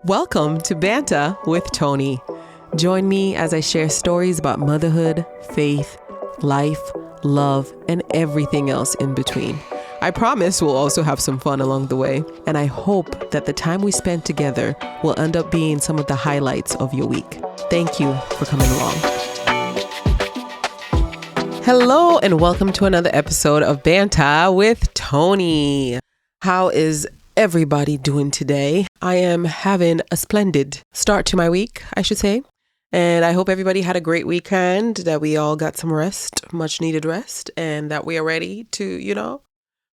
Welcome to Banta with Toni. Join me as I share stories about motherhood, faith, life, love, and everything else in between. I promise we'll also have some fun along the way, and I hope that the time we spend together will end up being some of the highlights of your week. Thank you for coming along. Hello, and welcome to another episode of Banta with Toni. How is everybody doing today? I am having a splendid start to my week, I should say. And I hope everybody had a great weekend, that we all got some rest, much needed rest, and that we are ready to,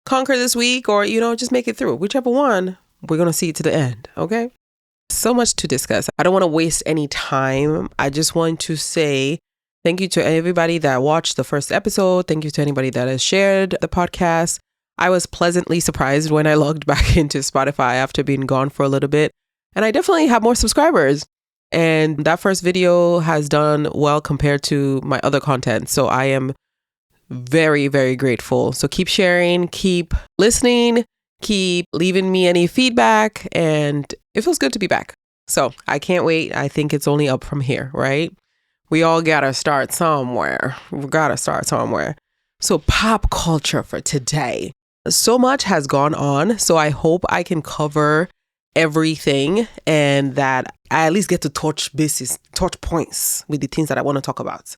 conquer this week or, just make it through. Whichever one, we're going to see to the end, okay? So much to discuss. I don't want to waste any time. I just want to say thank you to everybody that watched the first episode. Thank you to anybody that has shared the podcast. I was pleasantly surprised when I logged back into Spotify after being gone for a little bit. And I definitely have more subscribers. And that first video has done well compared to my other content. So I am very, very grateful. So keep sharing, keep listening, keep leaving me any feedback. And it feels good to be back. So I can't wait. I think it's only up from here, right? We all got to start somewhere. So pop culture for today. So much has gone on, so I hope I can cover everything and that I at least get to touch points with the things that I want to talk about.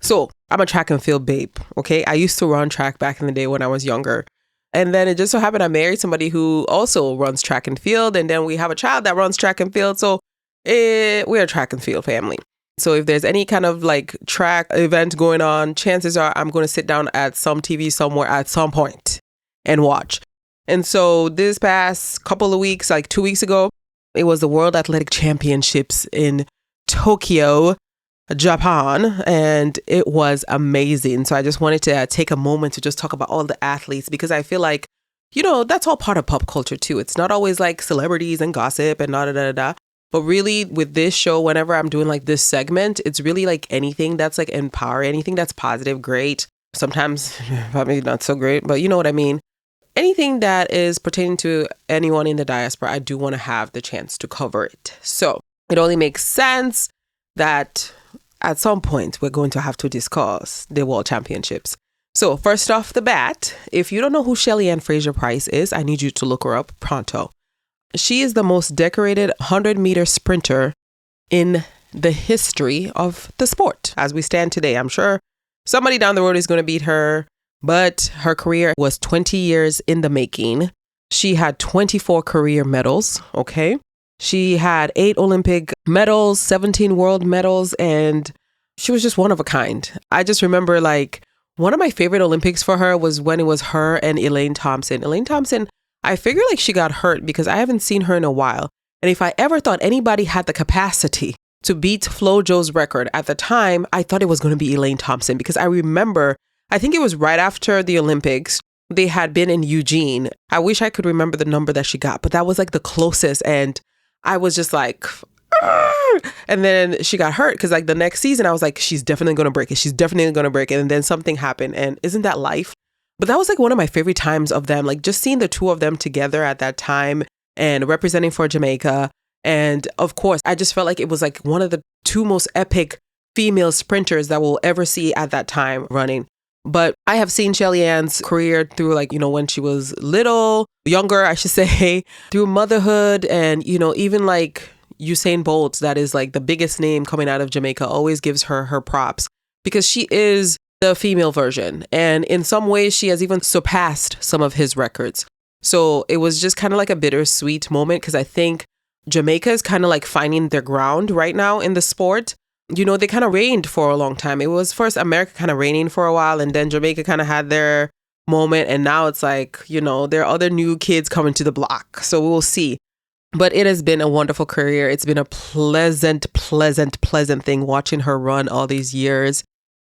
So I'm a track and field babe, okay? I used to run track back in the day when I was younger. And then it just so happened I married somebody who also runs track and field. And then we have a child that runs track and field. So we're a track and field family. So if there's any kind of like track event going on, chances are I'm going to sit down at some TV somewhere at some point and watch. And so this past couple of weeks, like 2 weeks ago, it was the World Athletic Championships in Tokyo, Japan, and it was amazing. So I just wanted to take a moment to just talk about all the athletes, because I feel like, that's all part of pop culture too. It's not always like celebrities and gossip and da. But really with this show, whenever I'm doing like this segment, it's really like anything that's like empowering, anything that's positive, great. Sometimes probably not so great, but you know what I mean? Anything that is pertaining to anyone in the diaspora, I do want to have the chance to cover it. So it only makes sense that at some point we're going to have to discuss the World Championships. So first off the bat, if you don't know who Shelly Ann Fraser-Price is, I need you to look her up pronto. She is the most decorated 100-meter sprinter in the history of the sport as we stand today. I'm sure somebody down the road is going to beat her. But her career was 20 years in the making. She had 24 career medals, okay? She had 8 Olympic medals, 17 world medals, and she was just one of a kind. I just remember like one of my favorite Olympics for her was when it was her and Elaine Thompson. Elaine Thompson, I figure like she got hurt because I haven't seen her in a while. And if I ever thought anybody had the capacity to beat FloJo's record at the time, I thought it was going to be Elaine Thompson, because I remember I think it was right after the Olympics. They had been in Eugene. I wish I could remember the number that she got, but that was like the closest. And I was just like, argh! And then she got hurt because like the next season, I was like, she's definitely going to break it. She's definitely going to break it. And then something happened. And isn't that life? But that was like one of my favorite times of them, like just seeing the two of them together at that time and representing for Jamaica. And of course, I just felt like it was like one of the two most epic female sprinters that we'll ever see at that time running. But I have seen Shelly Ann's career through like, when she was younger, I should say, through motherhood. And, even like Usain Bolt, that is like the biggest name coming out of Jamaica, always gives her props because she is the female version. And in some ways, she has even surpassed some of his records. So it was just kind of like a bittersweet moment because I think Jamaica is kind of like finding their ground right now in the sport. They kind of reigned for a long time. It was first America kind of reigning for a while, and then Jamaica kind of had their moment. And now it's like, there are other new kids coming to the block. So we'll see. But it has been a wonderful career. It's been a pleasant thing watching her run all these years.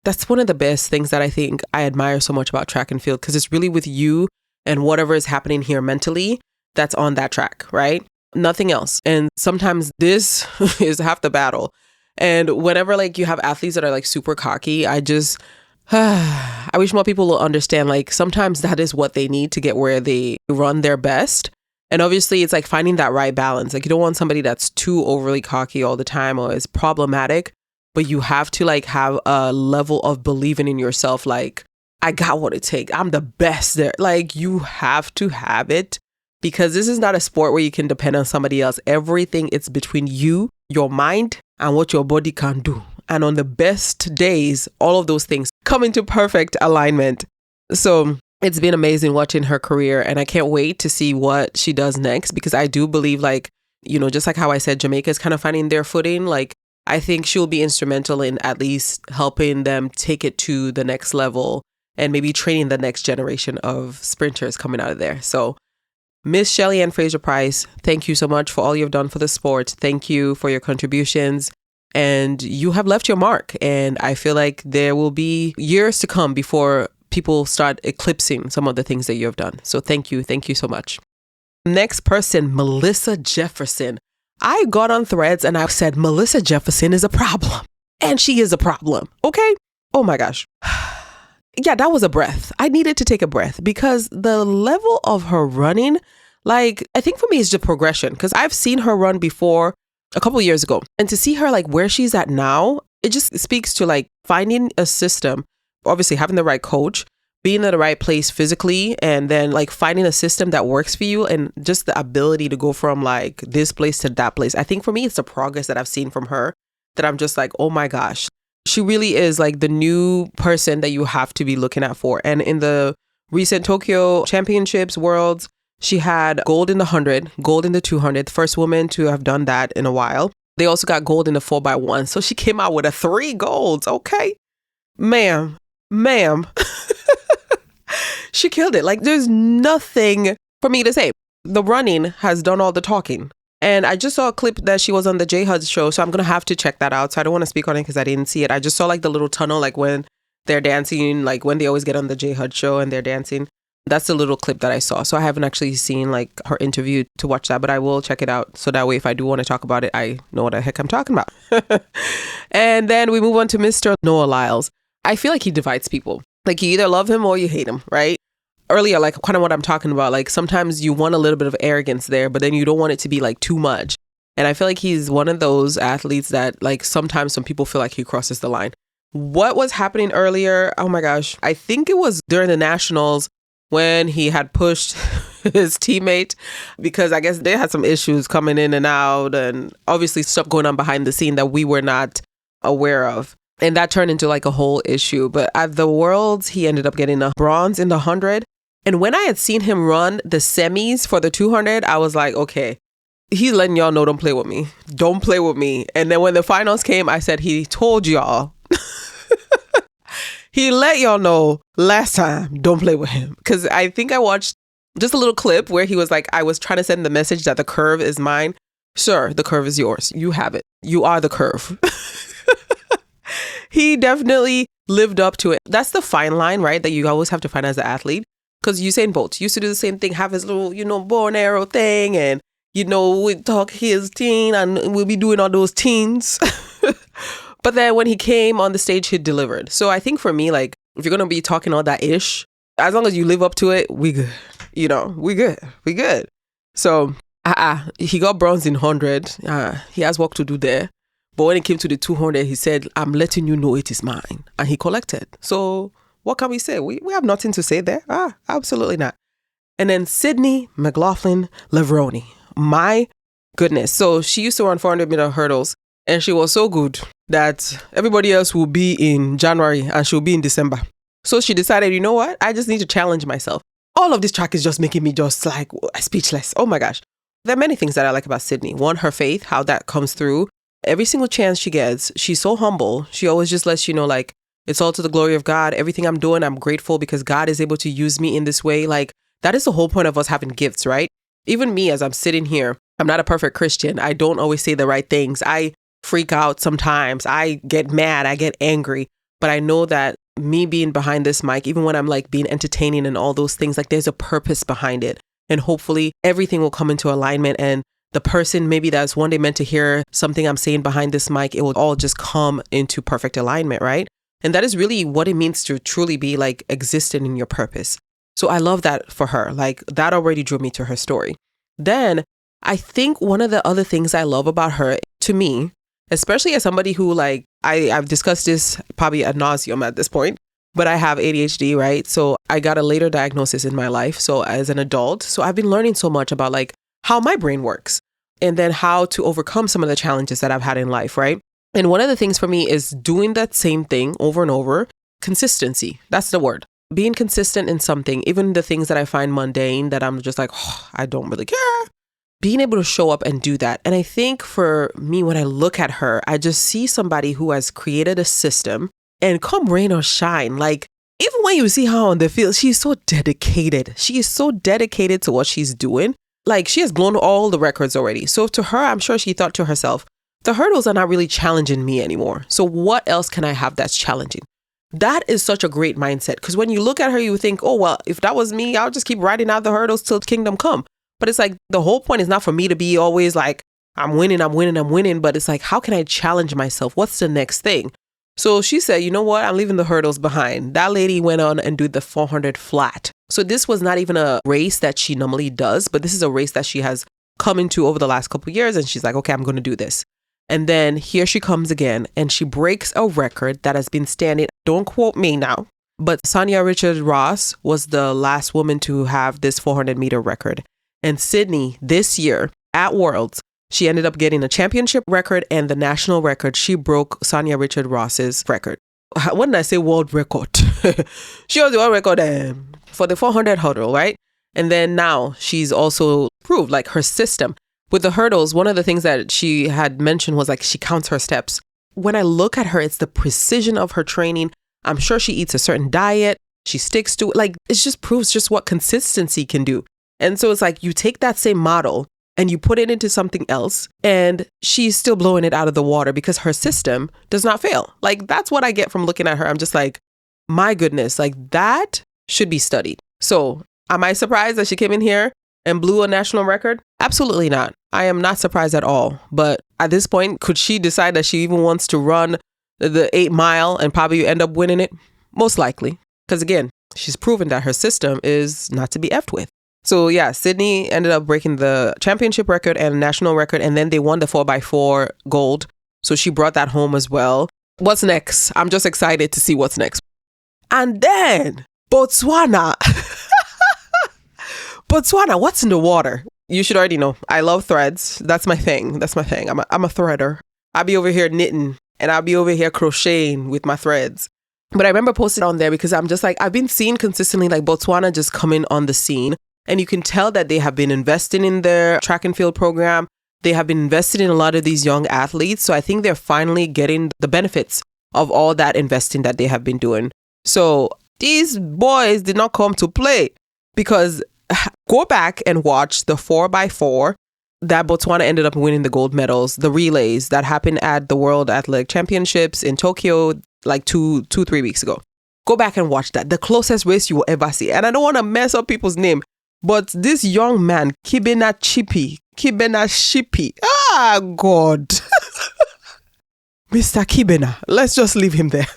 That's one of the best things that I think I admire so much about track and field, because it's really with you and whatever is happening here mentally that's on that track, right? Nothing else. And sometimes this is half the battle. And whenever like you have athletes that are like super cocky, I wish more people will understand like sometimes that is what they need to get where they run their best. And obviously it's like finding that right balance. Like you don't want somebody that's too overly cocky all the time or is problematic, but you have to like have a level of believing in yourself. Like, I got what it takes. I'm the best there. Like you have to have it, because this is not a sport where you can depend on somebody else. Everything it's between you, your mind, and what your body can do. And on the best days, all of those things come into perfect alignment. So it's been amazing watching her career, and I can't wait to see what she does next, because I do believe, like, you know, just like how I said, Jamaica is kind of finding their footing. Like, I think she'll be instrumental in at least helping them take it to the next level and maybe training the next generation of sprinters coming out of there. So Miss Shelly Ann Fraser-Pryce, thank you so much for all you've done for the sport. Thank you for your contributions. And you have left your mark. And I feel like there will be years to come before people start eclipsing some of the things that you have done. So thank you. Thank you so much. Next person, Melissa Jefferson. I got on Threads and I said, Melissa Jefferson is a problem. And she is a problem. Okay? Oh my gosh. Yeah, that was a breath. I needed to take a breath, because the level of her running, like, I think for me it's just progression, because I've seen her run before a couple of years ago. And to see her like where she's at now, it just speaks to like finding a system, obviously having the right coach, being in the right place physically, and then like finding a system that works for you, and just the ability to go from like this place to that place. I think for me, it's the progress that I've seen from her that I'm just like, oh my gosh, she really is like the new person that you have to be looking at for. And in the recent Tokyo Championships Worlds, she had gold in the 100, gold in the 200, the first woman to have done that in a while. They also got gold in the 4x1. So she came out with 3 golds. Okay. Ma'am. She killed it. Like, there's nothing for me to say. The running has done all the talking. And I just saw a clip that she was on the J Hud's show. So I'm going to have to check that out. So I don't want to speak on it because I didn't see it. I just saw like the little tunnel, like when they're dancing, like when they always get on the J Hud show and they're dancing. That's the little clip that I saw. So I haven't actually seen like her interview to watch that, but I will check it out. So that way, if I do want to talk about it, I know what the heck I'm talking about. And then we move on to Mr. Noah Lyles. I feel like he divides people. Like you either love him or you hate him, right? Earlier, like kind of what I'm talking about, like sometimes you want a little bit of arrogance there, but then you don't want it to be like too much. And I feel like he's one of those athletes that like sometimes some people feel like he crosses the line. What was happening earlier? Oh my gosh. I think it was during the nationals when he had pushed his teammate, because I guess they had some issues coming in and out and obviously stuff going on behind the scene that we were not aware of. And that turned into like a whole issue. But at the Worlds, he ended up getting a bronze in the 100. And when I had seen him run the semis for the 200, I was like, okay, he's letting y'all know, don't play with me. Don't play with me. And then when the finals came, I said, he told y'all. He let y'all know last time, don't play with him. Because I think I watched just a little clip where he was like, I was trying to send the message that the curve is mine. Sir, the curve is yours. You have it. You are the curve. He definitely lived up to it. That's the fine line, right? That you always have to find as an athlete. Because Usain Bolt used to do the same thing, have his little, bow and arrow thing. And, we talk his teen and we'll be doing all those teens. But then when he came on the stage, he delivered. So I think for me, like, if you're going to be talking all that ish, as long as you live up to it, we good. We good. So he got bronze in 100. He has work to do there. But when it came to the 200, he said, I'm letting you know it is mine. And he collected. So what can we say? We have nothing to say there. Absolutely not. And then Sydney McLaughlin-Levrone. My goodness. So she used to run 400-meter hurdles. And she was so good that everybody else will be in January and she'll be in December. So she decided, you know what? I just need to challenge myself. All of this track is just making me just like speechless. Oh my gosh. There are many things that I like about Sydney. One, her faith, how that comes through. Every single chance she gets, she's so humble. She always just lets you know, like, it's all to the glory of God. Everything I'm doing, I'm grateful because God is able to use me in this way. Like, that is the whole point of us having gifts, right? Even me, as I'm sitting here, I'm not a perfect Christian. I don't always say the right things. I freak out sometimes. I get mad. I get angry. But I know that me being behind this mic, even when I'm like being entertaining and all those things, like there's a purpose behind it. And hopefully everything will come into alignment. And the person maybe that's one day meant to hear something I'm saying behind this mic, it will all just come into perfect alignment, right? And that is really what it means to truly be like existing in your purpose. So I love that for her. Like that already drew me to her story. Then I think one of the other things I love about her, to me, especially as somebody who like, I've discussed this probably ad nauseum at this point, but I have ADHD, right? So I got a later diagnosis in my life. So as an adult, so I've been learning so much about like how my brain works and then how to overcome some of the challenges that I've had in life, right? And one of the things for me is doing that same thing over and over. Consistency. That's the word. Being consistent in something, even the things that I find mundane that I'm just like, oh, I don't really care. Being able to show up and do that. And I think for me, when I look at her, I just see somebody who has created a system, and come rain or shine, like even when you see her on the field, she's so dedicated. She is so dedicated to what she's doing. Like she has blown all the records already. So to her, I'm sure she thought to herself, the hurdles are not really challenging me anymore. So what else can I have that's challenging? That is such a great mindset, because when you look at her, you think, oh, well, if that was me, I'll just keep riding out the hurdles till kingdom come. But it's like the whole point is not for me to be always like, I'm winning. But it's like, how can I challenge myself? What's the next thing? So she said, you know what? I'm leaving the hurdles behind. That lady went on and did the 400 flat. So this was not even a race that she normally does, but this is a race that she has come into over the last couple of years. And she's like, okay, I'm going to do this. And then here she comes again, and she breaks a record that has been standing. Don't quote me now, but Sonia Richard-Ross was the last woman to have this 400-meter record. And Sydney, this year at Worlds, she ended up getting a championship record and the national record. She broke Sonia Richard-Ross's record. When did I say world record? She was the world record for the 400 hurdle, right? And then now she's also proved like her system. With the hurdles, one of the things that she had mentioned was like she counts her steps. When I look at her, it's the precision of her training. I'm sure she eats a certain diet. She sticks to it. Like it just proves just what consistency can do. And so it's like you take that same model and you put it into something else, and she's still blowing it out of the water because her system does not fail. Like that's what I get from looking at her. I'm just like, my goodness, like that should be studied. So am I surprised that she came in here and blew a national record? Absolutely not. I am not surprised at all. But at this point, could she decide that she even wants to run the 8 mile and probably end up winning it? Most likely. Because again, she's proven that her system is not to be effed with. So yeah, Sydney ended up breaking the championship record and national record, and then they won the 4x4 gold. So she brought that home as well. What's next? I'm just excited to see what's next. And then Botswana. Botswana, what's in the water? You should already know. I love threads. That's my thing. I'm a threader. I'll be over here knitting and I'll be over here crocheting with my threads. But I remember posting on there because I'm just like, I've been seeing consistently like Botswana just coming on the scene. And you can tell that they have been investing in their track and field program. They have been invested in a lot of these young athletes. So I think they're finally getting the benefits of all that investing that they have been doing. So these boys did not come to play, because go back and watch the 4x4 that Botswana ended up winning the gold medals, the relays that happened at the World Athletic Championships in Tokyo like 3 weeks ago. Go back and watch that. The closest race you will ever see. And I don't want to mess up people's name, but this young man, Kibena Shippy. Ah, God. Mr. Kibena. Let's just leave him there.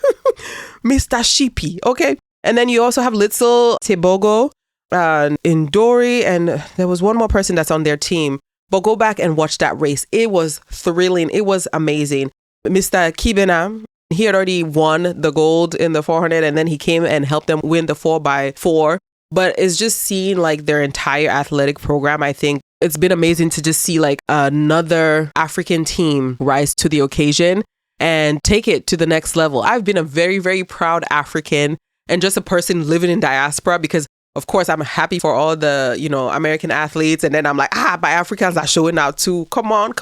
Mr. Shippy. Okay. And then you also have Litzel Tebogo, Indori, and there was one more person that's on their team. But go back and watch that race. It was thrilling. It was amazing. Mr. Kibena, he had already won the gold in the 400, and then he came and helped them win the 4x4. But it's just seeing like their entire athletic program. I think it's been amazing to just see like another African team rise to the occasion and take it to the next level. I've been a very, very proud African and just a person living in diaspora, because of course I'm happy for all the, American athletes. And then I'm like, but Africans are showing out too. Come on.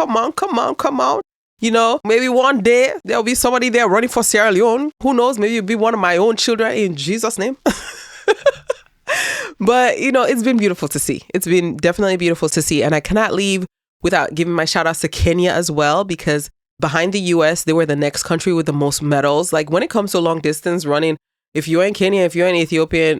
Maybe one day there'll be somebody there running for Sierra Leone. Who knows? Maybe it'll be one of my own children, in Jesus' name. But, it's been beautiful to see. It's been definitely beautiful to see. And I cannot leave without giving my shout outs to Kenya as well, because behind the US, they were the next country with the most medals. Like when it comes to long distance running, if you're in Kenya, if you're in Ethiopia,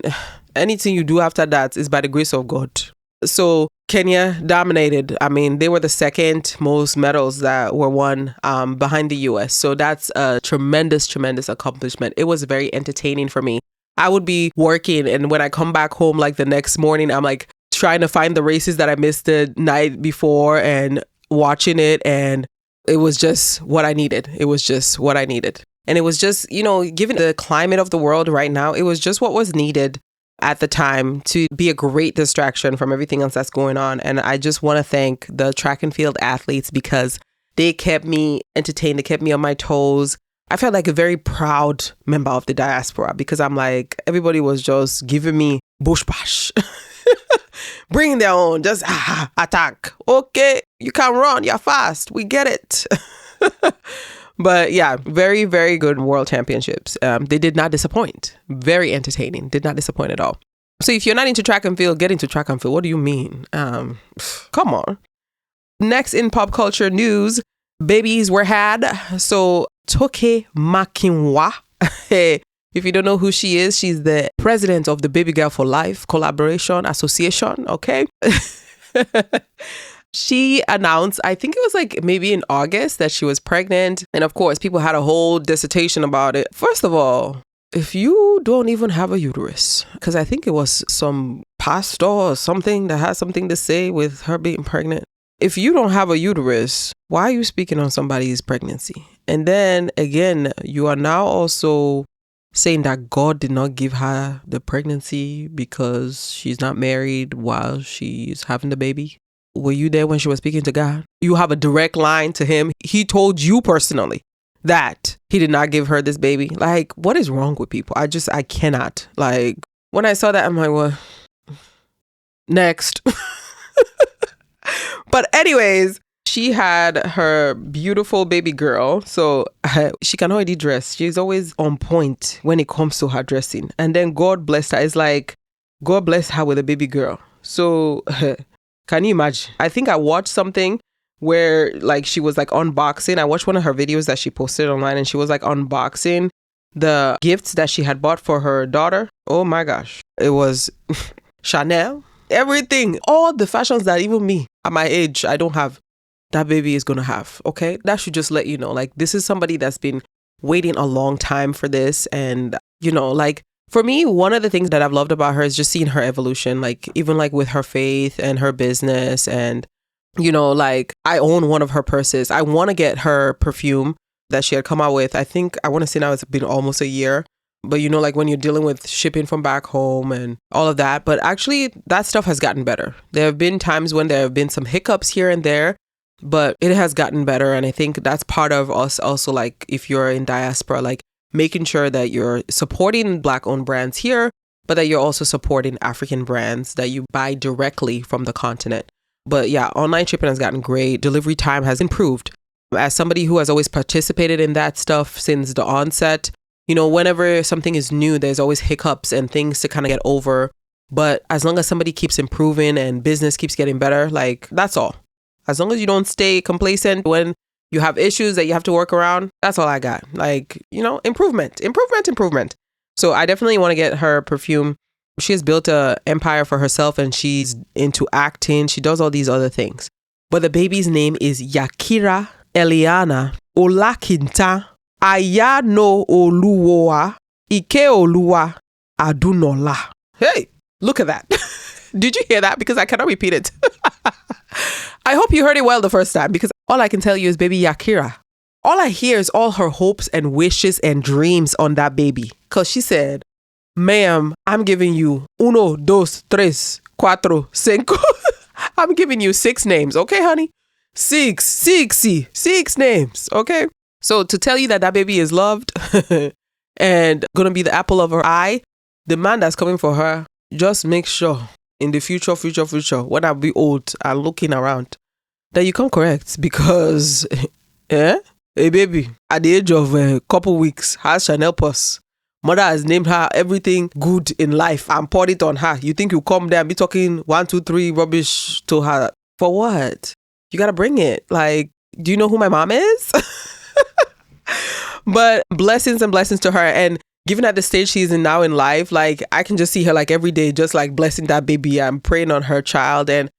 anything you do after that is by the grace of God. So Kenya dominated. I mean, they were the second most medals that were won behind the US. So that's a tremendous, tremendous accomplishment. It was very entertaining for me. I would be working, and when I come back home like the next morning, I'm like trying to find the races that I missed the night before and watching it. And it was just what I needed. It was just what I needed. And it was just, given the climate of the world right now, it was just what was needed at the time to be a great distraction from everything else that's going on. And I just want to thank the track and field athletes because they kept me entertained. They kept me on my toes. I felt like a very proud member of the diaspora because I'm like, everybody was just giving me bush bash. Bring their own, just attack. Okay, you can run, you're fast. We get it. But yeah, very, very good world championships. They did not disappoint. Very entertaining. Did not disappoint at all. So if you're not into track and field, get into track and field. What do you mean? Come on. Next in pop culture news, babies were had. So Toke Makinwa. If you don't know who she is, she's the president of the Baby Girl for Life Collaboration Association. Okay. She announced, I think it was like maybe in August, that she was pregnant. And of course, people had a whole dissertation about it. First of all, if you don't even have a uterus, because I think it was some pastor or something that has something to say with her being pregnant. If you don't have a uterus, why are you speaking on somebody's pregnancy? And then again, you are now also saying that God did not give her the pregnancy because she's not married while she's having the baby. Were you there when she was speaking to God? You have a direct line to him. He told you personally that he did not give her this baby. Like, what is wrong with people? I cannot. Like, when I saw that, I'm like, well, next. But anyways, she had her beautiful baby girl. So she can already dress. She's always on point when it comes to her dressing. And then God blessed her. It's like, God blessed her with a baby girl. So can you imagine? I think I watched something where like she was like unboxing. I watched one of her videos that she posted online and she was like unboxing the gifts that she had bought for her daughter. Oh my gosh. It was Chanel, everything, all the fashions that even me at my age, I don't have, that baby is going to have. Okay. That should just let you know, like, this is somebody that's been waiting a long time for this. And, like, for me, one of the things that I've loved about her is just seeing her evolution, like even like with her faith and her business. And, like I own one of her purses. I want to get her perfume that she had come out with. I think I want to say now it's been almost a year. But, like when you're dealing with shipping from back home and all of that. But actually, that stuff has gotten better. There have been times when there have been some hiccups here and there, but it has gotten better. And I think that's part of us also, like if you're in diaspora, like making sure that you're supporting Black-owned brands here, but that you're also supporting African brands that you buy directly from the continent. But yeah, online shipping has gotten great. Delivery time has improved. As somebody who has always participated in that stuff since the onset, whenever something is new, there's always hiccups and things to kind of get over. But as long as somebody keeps improving and business keeps getting better, like that's all. As long as you don't stay complacent when you have issues that you have to work around, that's all I got. Like, improvement. So I definitely want to get her perfume. She has built an empire for herself and she's into acting. She does all these other things. But the baby's name is Yakira Eliana Olakinta Ayano Oluwa Ike Oluwa Adunola. Hey, look at that. Did you hear that? Because I cannot repeat it. I hope you heard it well the first time because all I can tell you is baby Yakira. All I hear is all her hopes and wishes and dreams on that baby. Because she said, ma'am, I'm giving you 1, 2, 3, 4, 5. I'm giving you 6 names. Okay, honey? 6 names. Okay? So to tell you that baby is loved and going to be the apple of her eye, the man that's coming for her, just make sure in the future, when I be old and looking around, that you come correct because, a baby at the age of a couple weeks has Chanel purse. Mother has named her everything good in life and poured it on her. You think you come there and be talking 1, 2, 3 rubbish to her? For what? You got to bring it. Like, do you know who my mom is? But blessings and blessings to her. And given at the stage she's in now in life, like I can just see her like every day, just like blessing that baby. I'm praying on her child. And,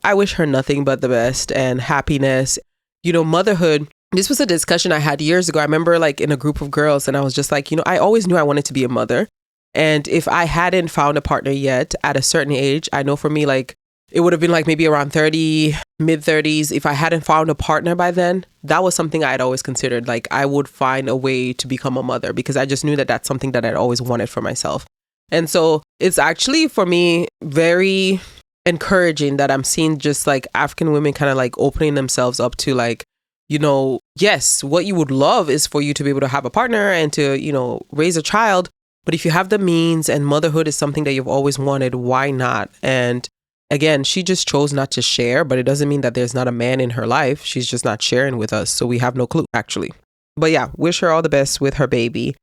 I wish her nothing but the best and happiness. Motherhood. This was a discussion I had years ago. I remember like in a group of girls and I was just like, I always knew I wanted to be a mother. And if I hadn't found a partner yet at a certain age, I know for me, like, it would have been like maybe around 30, mid 30s. If I hadn't found a partner by then, that was something I had always considered. Like, I would find a way to become a mother because I just knew that that's something that I'd always wanted for myself. And so it's actually for me very encouraging that I'm seeing just like African women kind of like opening themselves up to like, you know, yes, what you would love is for you to be able to have a partner and to, you know, raise a child. But if you have the means and motherhood is something that you've always wanted, why not? And again, she just chose not to share, but it doesn't mean that there's not a man in her life. She's just not sharing with us. So we have no clue, actually. But yeah, wish her all the best with her baby.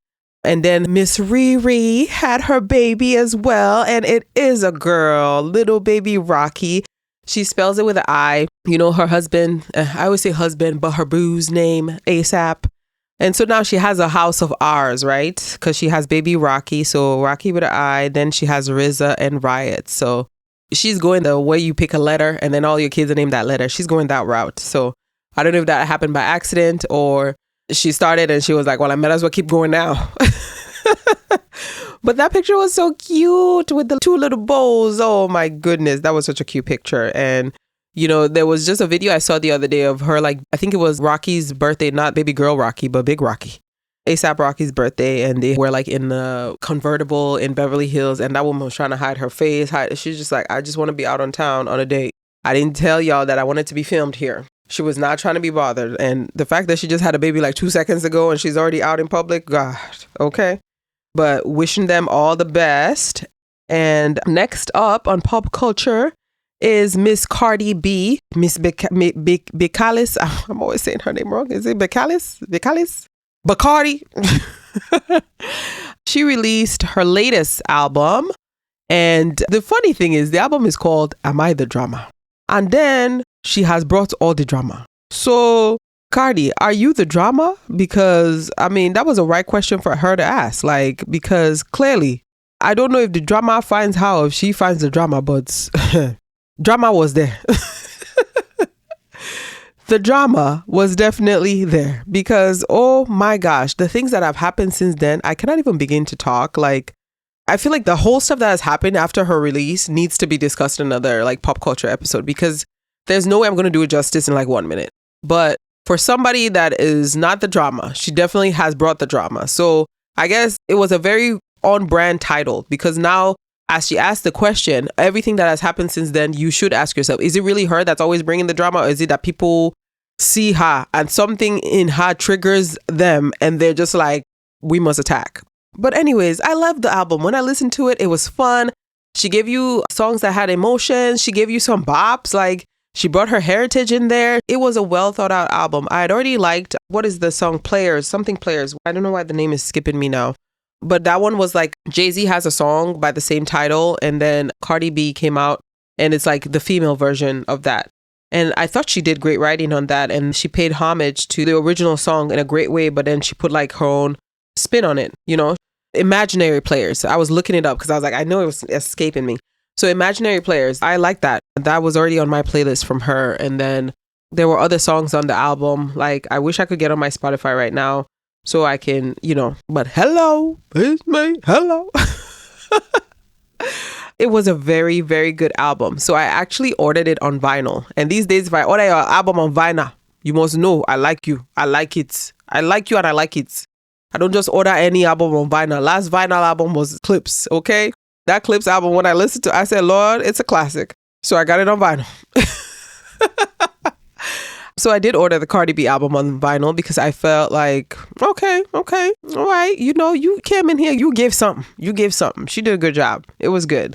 And then Miss Riri had her baby as well. And it is a girl, little baby Rocki. She spells it with an I. You know, her husband, I always say husband, but her boo's name, ASAP. And so now she has a house of R's, right? Because she has baby Rocki. So Rocki with an I. Then she has Rizza and Riot. So she's going the way you pick a letter and then all your kids are named that letter. She's going that route. So I don't know if that happened by accident or she started and she was like, well, I might as well keep going now. But that picture was so cute with the two little bows. Oh my goodness. That was such a cute picture. And, you know, there was just a video I saw the other day of her, like, I think it was Rocki's birthday, not baby girl Rocki, but big Rocki. ASAP Rocki's birthday, and they were like in the convertible in Beverly Hills, and that woman was trying to hide her face. She's just like, I just want to be out on town on a date. I didn't tell y'all that I wanted to be filmed here. She was not trying to be bothered. And the fact that she just had a baby like 2 seconds ago and she's already out in public, God, okay. But wishing them all the best. And next up on pop culture is Miss Cardi B, Miss Becalis. I'm always saying her name wrong. Is it Becalis? Bacardi. She released her latest album. And the funny thing is the album is called Am I the Drama? And then she has brought all the drama. So Cardi, are you the drama? Because, I mean, that was a right question for her to ask. Like, because clearly, I don't know if the drama finds how, if she finds the drama, but drama was there. The drama was definitely there because, oh my gosh, the things that have happened since then, I cannot even begin to talk. Like, I feel like the whole stuff that has happened after her release needs to be discussed in another like pop culture episode because there's no way I'm going to do it justice in like 1 minute. But for somebody that is not the drama, she definitely has brought the drama. So I guess it was a very on brand title because now as she asked the question, everything that has happened since then, you should ask yourself, is it really her that's always bringing the drama? Or is it that people see her and something in her triggers them and they're just like, we must attack? But anyways, I loved the album. When I listened to it, it was fun. She gave you songs that had emotions. She gave you some bops. Like, she brought her heritage in there. It was a well thought out album. I had already liked, what is the song? Players. I don't know why the name is skipping me now. But that one was like, Jay-Z has a song by the same title. And then Cardi B came out and it's like the female version of that. And I thought she did great writing on that. And she paid homage to the original song in a great way. But then she put like her own spin on it, you know? Imaginary Players. I was looking it up because I was like, I know it was escaping me. So Imaginary Players, I like that. That was already on my playlist from her. And then there were other songs on the album. Like, I wish I could get on my Spotify right now so I can, you know, but hello, it's me, hello. It was a very, very good album. So I actually ordered it on vinyl. And these days, if I order your album on vinyl, you must know I like you. I like it. I like you and I like it. I don't just order any album on vinyl. Last vinyl album was Clips, okay? That Clips album, when I listened to it, I said, Lord, it's a classic. So I got it on vinyl. So I did order the Cardi B album on vinyl because I felt like, okay, all right. You know, you came in here, you gave something. She did a good job. It was good.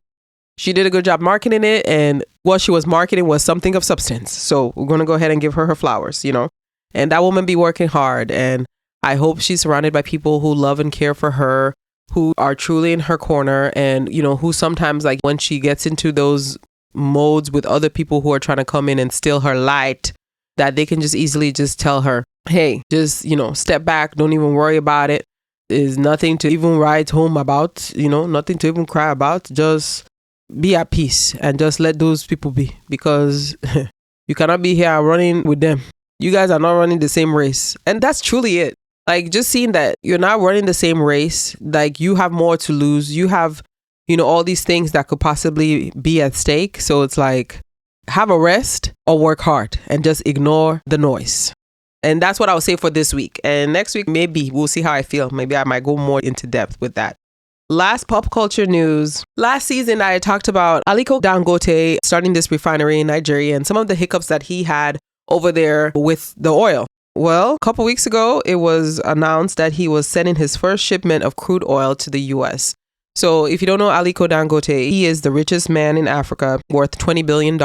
She did a good job marketing it. And what she was marketing was something of substance. So we're going to go ahead and give her flowers, you know. And that woman be working hard. And I hope she's surrounded by people who love and care for her, who are truly in her corner. And, you know, who sometimes, like, when she gets into those modes with other people who are trying to come in and steal her light, that they can just easily just tell her, hey, just, you know, step back. Don't even worry about it. There's nothing to even write home about, you know, nothing to even cry about. Just be at peace and just let those people be, because you cannot be here running with them. You guys are not running the same race. And that's truly it. Like just seeing that you're not running the same race, like you have more to lose. You have, all these things that could possibly be at stake. So it's like, have a rest or work hard and just ignore the noise. And that's what I would say for this week. And next week, maybe we'll see how I feel. Maybe I might go more into depth with that. Last pop culture news. Last season, I had talked about Aliko Dangote starting this refinery in Nigeria and some of the hiccups that he had over there with the oil. Well, a couple weeks ago, it was announced that he was sending his first shipment of crude oil to the U.S. So if you don't know Aliko Dangote, he is the richest man in Africa, worth $20 billion.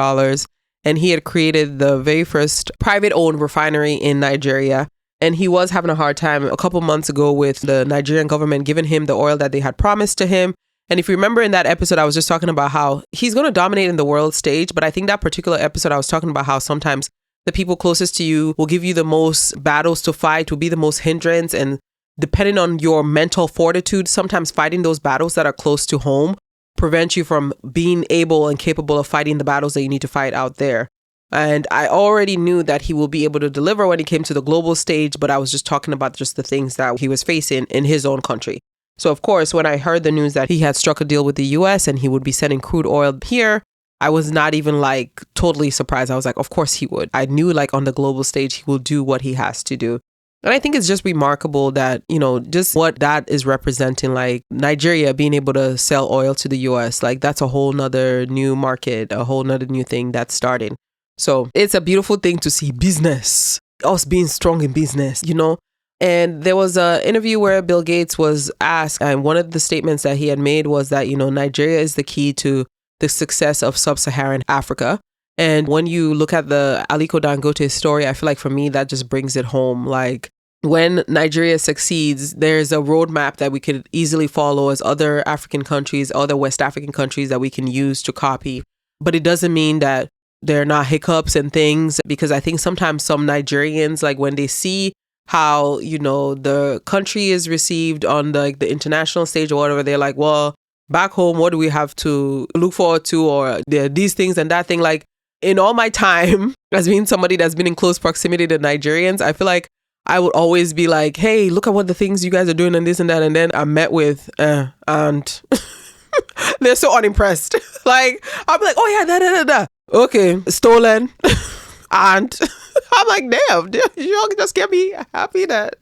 And he had created the very first private-owned refinery in Nigeria. And he was having a hard time a couple months ago with the Nigerian government giving him the oil that they had promised to him. And if you remember in that episode, I was just talking about how he's going to dominate in the world stage. But I think that particular episode, I was talking about how sometimes the people closest to you will give you the most battles to fight, will be the most hindrance. And depending on your mental fortitude, sometimes fighting those battles that are close to home prevent you from being able and capable of fighting the battles that you need to fight out there. And I already knew that he will be able to deliver when he came to the global stage, but I was just talking about just the things that he was facing in his own country. So of course, when I heard the news that he had struck a deal with the US and he would be sending crude oil here, I was not even like totally surprised. I was like, of course he would. I knew like on the global stage, he will do what he has to do. And I think it's just remarkable that, just what that is representing, like Nigeria being able to sell oil to the US, like that's a whole nother new market, a whole nother new thing that's starting. So it's a beautiful thing to see business, us being strong in business, And there was an interview where Bill Gates was asked, and one of the statements that he had made was that, Nigeria is the key to the success of sub-Saharan Africa. And when you look at the Aliko Dangote story, I feel like for me, that just brings it home. Like when Nigeria succeeds, there's a roadmap that we could easily follow as other African countries, other West African countries that we can use to copy. But it doesn't mean that there are not hiccups and things, because I think sometimes some Nigerians, like when they see how, the country is received on the international stage or whatever, they're like, well, back home, what do we have to look forward to? Or there are these things and that thing. Like in all my time as being somebody that's been in close proximity to Nigerians, I feel like I would always be like, hey, look at what the things you guys are doing and this and that. And then I'm met with, and they're so unimpressed. Like, I'll be like, oh yeah, da. Okay, stolen. And I'm like, damn, you just get me happy that,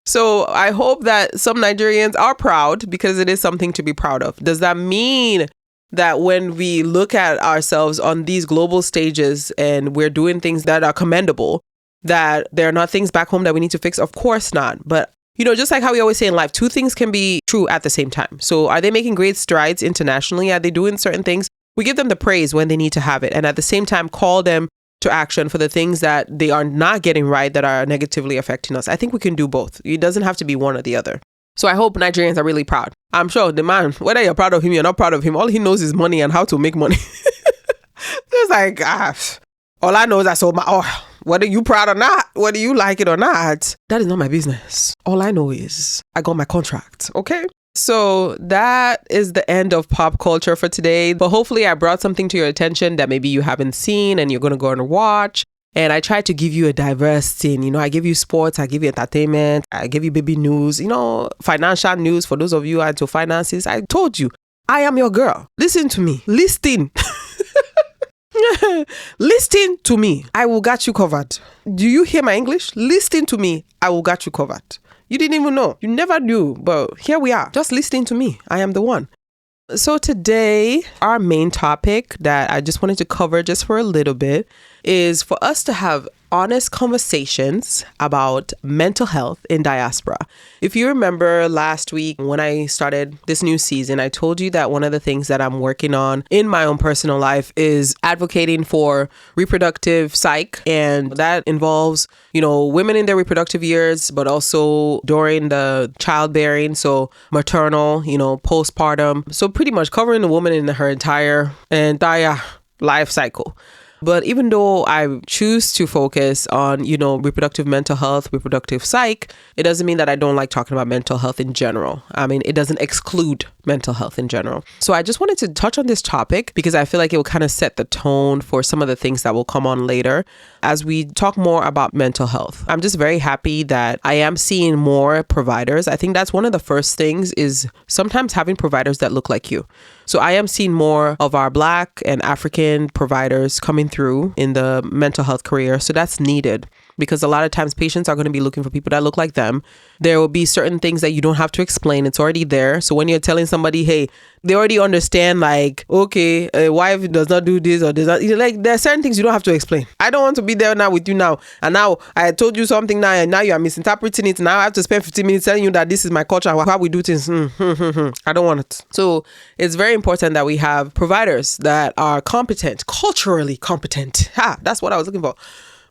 So I hope that some Nigerians are proud, because it is something to be proud of. Does that mean that when we look at ourselves on these global stages and we're doing things that are commendable, that there are not things back home that we need to fix? Of course not. But just like how we always say in life, two things can be true at the same time. So are they making great strides internationally? Are they doing certain things? We give them the praise when they need to have it. And at the same time, call them to action for the things that they are not getting right, that are negatively affecting us. I think we can do both. It doesn't have to be one or the other. So I hope Nigerians are really proud. I'm sure the man, whether you're proud of him, you're not proud of him, all he knows is money and how to make money. It's like, all I know is whether you proud or not, whether you like it or not, that is not my business. All I know is I got my contract. Okay. So that is the end of pop culture for today. But hopefully I brought something to your attention that maybe you haven't seen and you're going to go and watch. And I try to give you a diverse thing. I give you sports, I give you entertainment, I give you baby news, financial news for those of you who are into finances. I told you, I am your girl. Listen to me. Listen. Listen to me. I will got you covered. Do you hear my English? Listen to me. I will got you covered. You didn't even know. You never knew. But here we are. Just listening to me. I am the one. So today, our main topic that I just wanted to cover just for a little bit is for us to have honest conversations about mental health in diaspora. If you remember last week when I started this new season, I told you that one of the things that I'm working on in my own personal life is advocating for reproductive psych. And that involves, women in their reproductive years, but also during the childbearing. So maternal, postpartum. So pretty much covering the woman in her entire life cycle. But even though I choose to focus on, reproductive mental health, reproductive psych, it doesn't mean that I don't like talking about mental health in general. I mean, it doesn't exclude mental health in general. So I just wanted to touch on this topic because I feel like it will kind of set the tone for some of the things that will come on later as we talk more about mental health. I'm just very happy that I am seeing more providers. I think that's one of the first things is sometimes having providers that look like you. So I am seeing more of our Black and African providers coming through in the mental health career. So that's needed because a lot of times patients are going to be looking for people that look like them. There will be certain things that you don't have to explain. It's already there. So when you're telling somebody, hey, they already understand like, okay, a wife does not do this or does not, like there are certain things you don't have to explain. I don't want to be there now with you now. And now I told you something now and now you are misinterpreting it. Now I have to spend 15 minutes telling you that this is my culture and how we do things. I don't want it. So it's very important that we have providers that are competent, culturally competent. That's what I was looking for.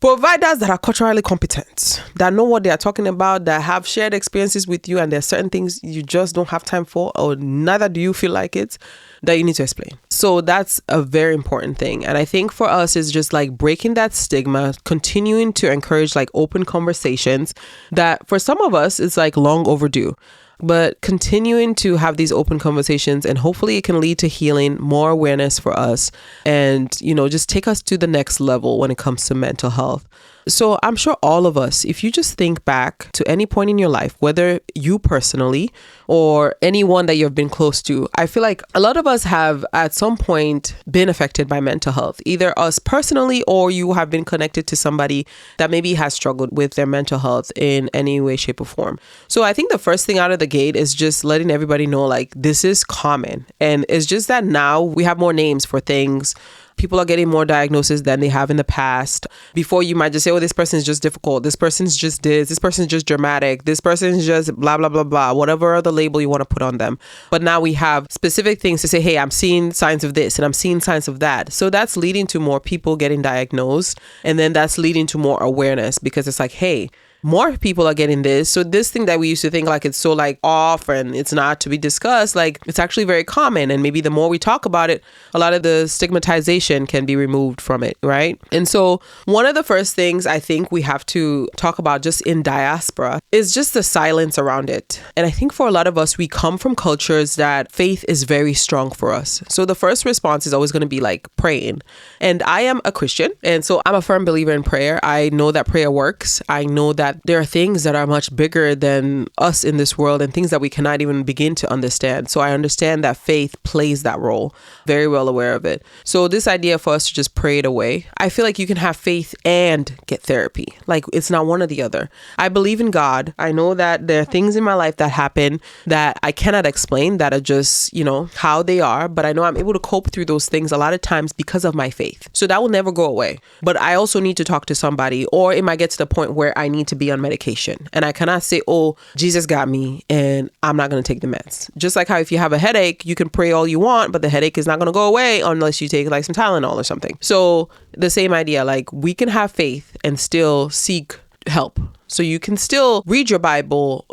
Providers that are culturally competent, that know what they are talking about, that have shared experiences with you, and there are certain things you just don't have time for, or neither do you feel like it, that you need to explain. So that's a very important thing. And I think for us, it's just like breaking that stigma, continuing to encourage like open conversations that for some of us, it's like long overdue. But continuing to have these open conversations and hopefully it can lead to healing, more awareness for us and, just take us to the next level when it comes to mental health. So I'm sure all of us, if you just think back to any point in your life, whether you personally or anyone that you've been close to, I feel like a lot of us have at some point been affected by mental health, either us personally or you have been connected to somebody that maybe has struggled with their mental health in any way, shape or form. So I think the first thing out of the gate is just letting everybody know like this is common. And it's just that now we have more names for things. People are getting more diagnoses than they have in the past. Before you might just say, oh, this person is just difficult. This person's just this person's just dramatic. This person's just blah, blah, blah, blah, whatever other label you want to put on them. But now we have specific things to say, hey, I'm seeing signs of this and I'm seeing signs of that. So that's leading to more people getting diagnosed. And then that's leading to more awareness because it's like, hey, more people are getting this. So this thing that we used to think like it's so like off and it's not to be discussed, like it's actually very common. And maybe the more we talk about it, a lot of the stigmatization can be removed from it, right? And so one of the first things I think we have to talk about just in diaspora is just the silence around it. And I think for a lot of us, we come from cultures that faith is very strong for us. So the first response is always going to be like praying. And I am a Christian. And so I'm a firm believer in prayer. I know that prayer works. I know that there are things that are much bigger than us in this world and things that we cannot even begin to understand. So I understand that faith plays that role, very well aware of it. So this idea for us to just pray it away, I feel like you can have faith and get therapy. Like it's not one or the other. I believe in God. I know that there are things in my life that happen that I cannot explain that are just, how they are. But I know I'm able to cope through those things a lot of times because of my faith. So that will never go away. But I also need to talk to somebody, or it might get to the point where I need to be on medication. And I cannot say, oh, Jesus got me and I'm not going to take the meds. Just like how if you have a headache, you can pray all you want, but the headache is not going to go away unless you take like some Tylenol or something. So the same idea, like we can have faith and still seek help. So you can still read your Bible,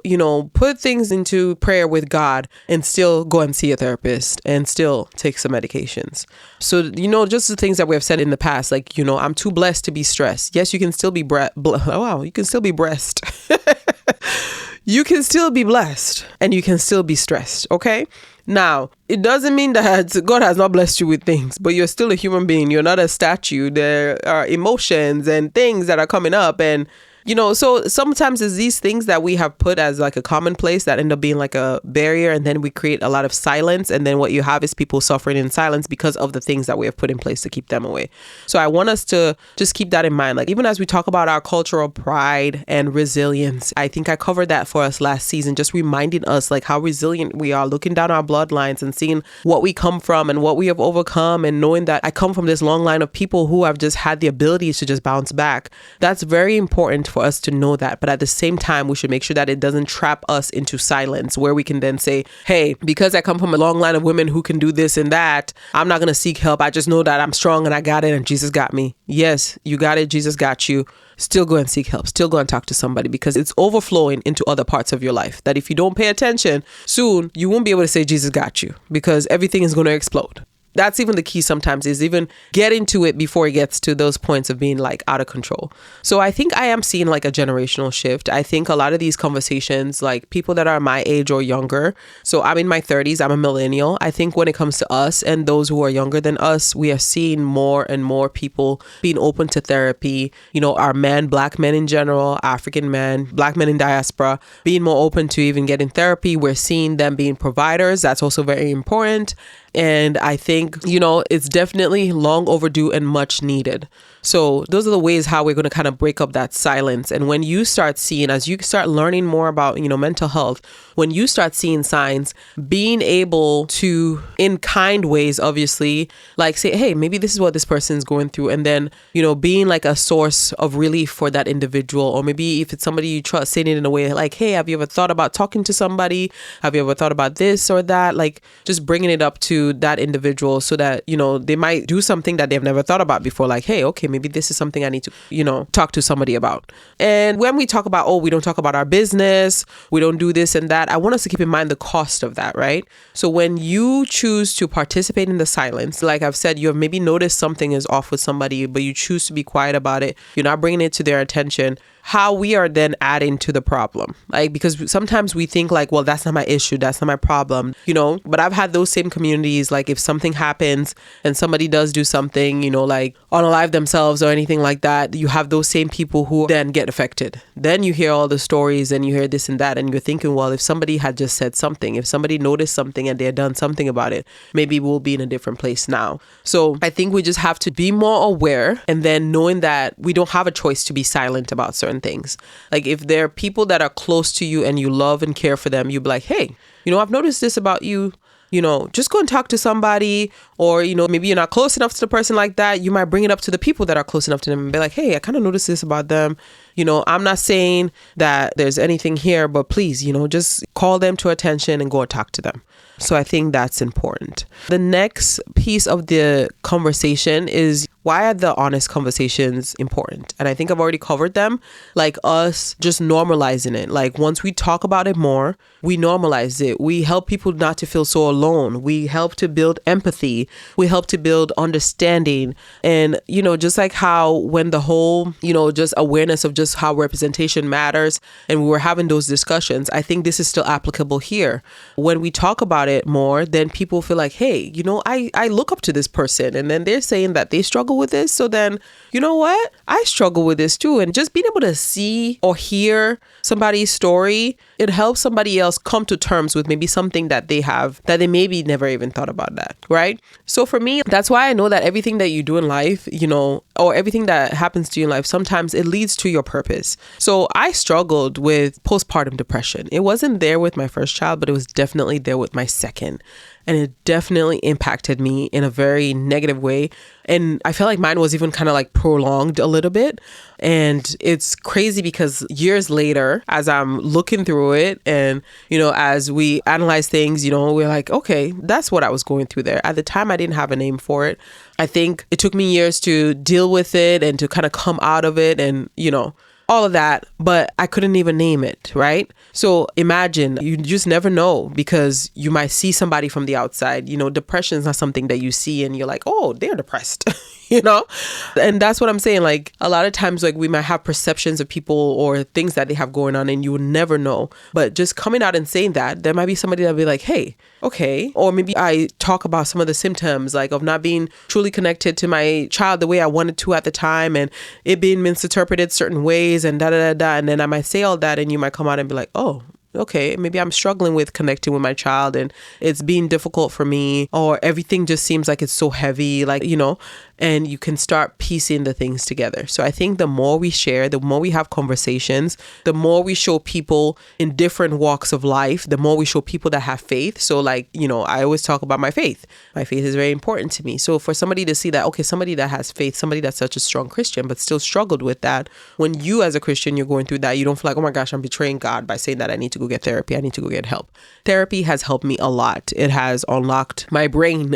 put things into prayer with God and still go and see a therapist and still take some medications. So, just the things that we have said in the past, like, I'm too blessed to be stressed. Yes, you can still be you can still be blessed. You can still be blessed and you can still be stressed. Okay. Now, it doesn't mean that God has not blessed you with things, but you're still a human being. You're not a statue. There are emotions and things that are coming up and so sometimes it's these things that we have put as like a commonplace that end up being like a barrier. And then we create a lot of silence. And then what you have is people suffering in silence because of the things that we have put in place to keep them away. So I want us to just keep that in mind. Like even as we talk about our cultural pride and resilience, I think I covered that for us last season, just reminding us like how resilient we are, looking down our bloodlines and seeing what we come from and what we have overcome and knowing that I come from this long line of people who have just had the ability to just bounce back. That's very important for us to know that. But at the same time, we should make sure that it doesn't trap us into silence where we can then say, hey, because I come from a long line of women who can do this and that, I'm not going to seek help. I just know that I'm strong and I got it and Jesus got me. Yes, you got it. Jesus got you. Still go and seek help. Still go and talk to somebody because it's overflowing into other parts of your life that if you don't pay attention, soon you won't be able to say Jesus got you because everything is going to explode. that's even the key sometimes, is even get into it before it gets to those points of being like out of control. So I think I am seeing like a generational shift. I think a lot of these conversations, like people that are my age or younger, so I'm in my 30s, I'm a millennial. I think when it comes to us and those who are younger than us, we are seeing more and more people being open to therapy. Our men, Black men in general, African men, Black men in diaspora, being more open to even getting therapy. We're seeing them being providers. That's also very important. And I think, it's definitely long overdue and much needed. So those are the ways how we're going to kind of break up that silence. And when you start seeing, as you start learning more about, mental health, when you start seeing signs, being able to, in kind ways, obviously, like say, hey, maybe this is what this person's going through. And then, being like a source of relief for that individual. Or maybe if it's somebody you trust, saying it in a way like, hey, have you ever thought about talking to somebody? Have you ever thought about this or that? Like just bringing it up to that individual so that, they might do something that they've never thought about before. Like, hey, okay, maybe this is something I need to, talk to somebody about. And when we talk about, we don't talk about our business, we don't do this and that, I want us to keep in mind the cost of that, right? So when you choose to participate in the silence, like I've said, you have maybe noticed something is off with somebody, but you choose to be quiet about it. You're not bringing it to their attention. How we are then adding to the problem. Like, because sometimes we think like, well, that's not my issue. That's not my problem, but I've had those same communities. Like if something happens and somebody does do something, like unalive themselves or anything like that, you have those same people who then get affected. Then you hear all the stories and you hear this and that. And you're thinking, well, if somebody had just said something, if somebody noticed something and they had done something about it, maybe we'll be in a different place now. So I think we just have to be more aware, and then knowing that we don't have a choice to be silent about certain things. Like if there are people that are close to you and you love and care for them, you'll be like, hey, I've noticed this about you. Just go and talk to somebody. Or, maybe you're not close enough to the person like that. You might bring it up to the people that are close enough to them and be like, hey, I kind of noticed this about them. I'm not saying that there's anything here, but please, just call them to attention and go and talk to them. So I think that's important. The next piece of the conversation is, why are the honest conversations important? And I think I've already covered them, like us just normalizing it. Like once we talk about it more, we normalize it. We help people not to feel so alone. We help to build empathy. We help to build understanding. And, just like how when the whole, just awareness of just how representation matters, and we were having those discussions, I think this is still applicable here. When we talk about it more, then people feel like, hey, I look up to this person, and then they're saying that they struggle with this. So then, you know what? I struggle with this too. And just being able to see or hear somebody's story, it helps somebody else come to terms with maybe something that they have that they maybe never even thought about that, right? So for me, that's why I know that everything that you do in life, or everything that happens to you in life, sometimes it leads to your purpose. So I struggled with postpartum depression. It wasn't there with my first child, but it was definitely there with my second. And it definitely impacted me in a very negative way. And I felt like mine was even kind of like prolonged a little bit. And it's crazy because years later, as I'm looking through it and, as we analyze things, we're like, okay, that's what I was going through there. At the time, I didn't have a name for it. I think it took me years to deal with it and to kind of come out of it and, all of that, but I couldn't even name it, right? So imagine, you just never know, because you might see somebody from the outside. Depression is not something that you see and you're like, oh, they're depressed, And that's what I'm saying. Like a lot of times, like we might have perceptions of people or things that they have going on and you will never know. But just coming out and saying that, there might be somebody that'll be like, hey, okay. Or maybe I talk about some of the symptoms, like of not being truly connected to my child the way I wanted to at the time, and it being misinterpreted certain ways and da-da-da-da. And then I might say all that and you might come out and be like, oh, okay, maybe I'm struggling with connecting with my child and it's being difficult for me, or everything just seems like it's so heavy, like, and you can start piecing the things together. So I think the more we share, the more we have conversations, the more we show people in different walks of life, the more we show people that have faith. So like, I always talk about my faith. My faith is very important to me. So for somebody to see that, okay, somebody that has faith, somebody that's such a strong Christian, but still struggled with that. When you as a Christian, you're going through that, you don't feel like, oh my gosh, I'm betraying God by saying that I need to go get therapy. I need to go get help. Therapy has helped me a lot. It has unlocked my brain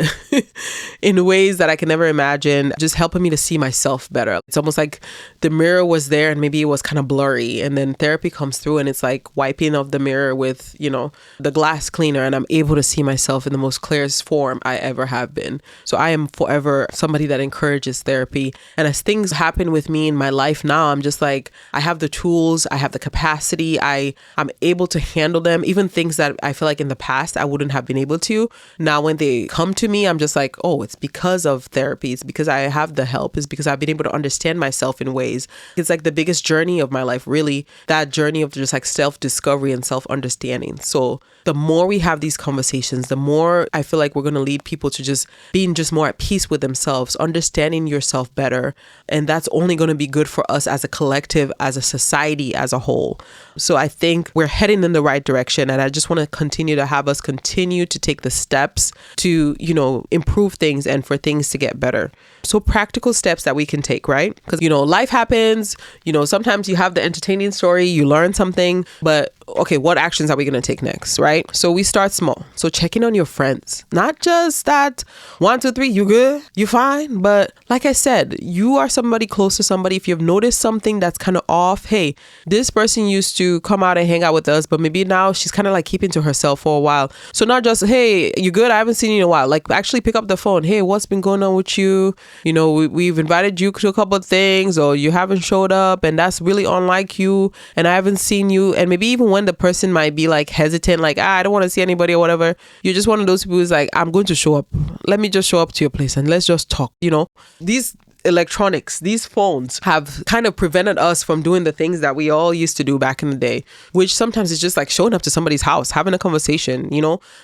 in ways that I can never imagine, just helping me to see myself better. It's almost like the mirror was there and maybe it was kind of blurry. And then therapy comes through and it's like wiping off the mirror with, the glass cleaner, and I'm able to see myself in the most clearest form I ever have been. So I am forever somebody that encourages therapy. And as things happen with me in my life now, I'm just like, I have the tools, I have the capacity, I'm able to handle them. Even things that I feel like in the past I wouldn't have been able to. Now when they come to me, I'm just like, oh, it's because of therapy. It's because I have the help. It's because I've been able to understand myself in ways. It's like the biggest journey of my life, really, that journey of just like self-discovery and self-understanding. So the more we have these conversations, the more I feel like we're going to lead people to just being just more at peace with themselves, understanding yourself better. And that's only going to be good for us as a collective, as a society, as a whole. So I think we're heading in the right direction. And I just want to continue to have us continue to take the steps to, improve things and for things to get better. So practical steps that we can take, right? Because, life happens, sometimes you have the entertaining story, you learn something, but okay, what actions are we going to take next, right? So we start small. So checking on your friends, not just that 1, 2, 3, you good, you fine. But like I said, you are somebody close to somebody. If you've noticed something that's kind of off, hey, this person used to come out and hang out with us, but maybe now she's kind of like keeping to herself for a while. So not just, hey, you good? I haven't seen you in a while. Like actually pick up the phone. Hey, what's been going on with you? We've invited you to a couple of things, or you haven't showed up, and that's really unlike you, and I haven't seen you. And maybe even when the person might be like hesitant, like, I don't want to see anybody or whatever, you're just one of those people who's like, I'm going to show up. Let me just show up to your place and let's just talk. These electronics, these phones have kind of prevented us from doing the things that we all used to do back in the day, which sometimes is just like showing up to somebody's house, having a conversation,